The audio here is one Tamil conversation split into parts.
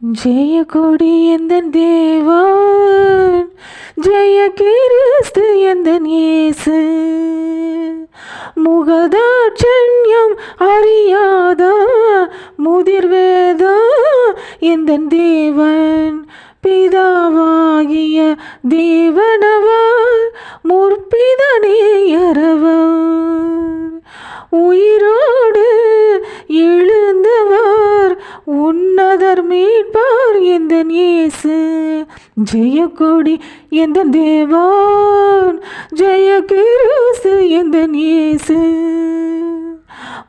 ஜெய கொடி எந்தன் தேவன், ஜெய கிறிஸ்து எந்தன் இயேசு, முகதாட்சண்யம் அறியாத முதிர்வேத எந்தன் தேவன், பிதாவாகிய தேவனவர் முற்பிதனேயரவர், உயிரோடு எழுந்தவர் உன்னதர் மீட்பார் எந்தன் இயேசு, ஜெய கொடி எந்தன் தேவன், ஜெய கிறிஸ்து எந்தன் இயேசு,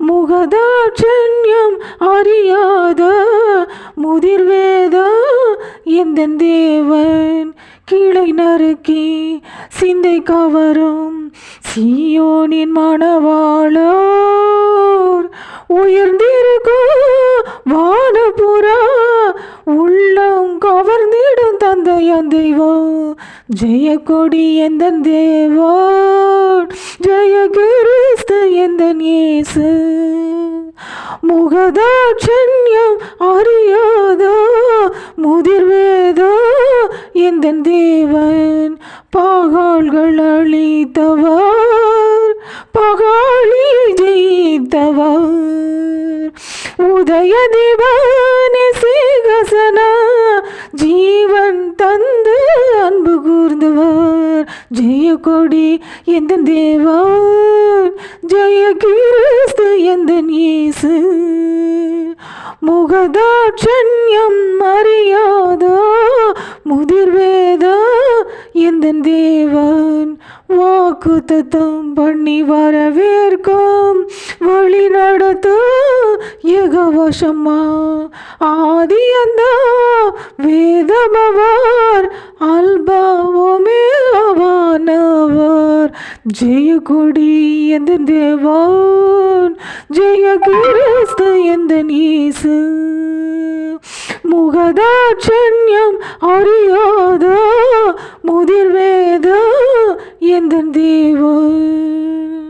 முகதாட்சண்யம் அறியாத முதிர்வேத எந்தன் தேவன், கிளை நறுக்கி சிந்தை கவரும் சீயோனின் மணவாளோர், உயர்ந்திருக்கும் வானபுரா உள்ளம் கவர்ந்திடும் தந்தையன் தெய்வம், ஜெய கொடி எந்தன் தேவன், ஜெய கிறிஸ்து எந்தன் இயேசு, முகதாட்சண்யம் அறியாத முதிர்வேத எந்தன் தேவன், பாகால்கள் அழித்தவர் பகாளி ஜெயித்தவர், உதய தேவனே சிங்காசன ஜீவன் தந்து அன்பு கூர்ந்தவர், ஜெய கொடி எந்தன் தேவன், ஜெய கிறிஸ்து எந்தன் இயேசு, முகதாட்சண்யம் அறியாத முதிர்வேத எந்தன் தேவன், வாக்குத்தத்தம் பண்ணி வரவேற்கும் வழி நடத்தும் யெகோவா, ஆதி அந்த வேதமவர் அல்பா ஒமேகாவானவர், ஜெய கொடி எந்தன் தேவன், ஜெய கிறிஸ்து எந்தன் இயேசு, முகதாட்சண்யம் அறியாத முதிர்வேத எந்தன் தேவன்.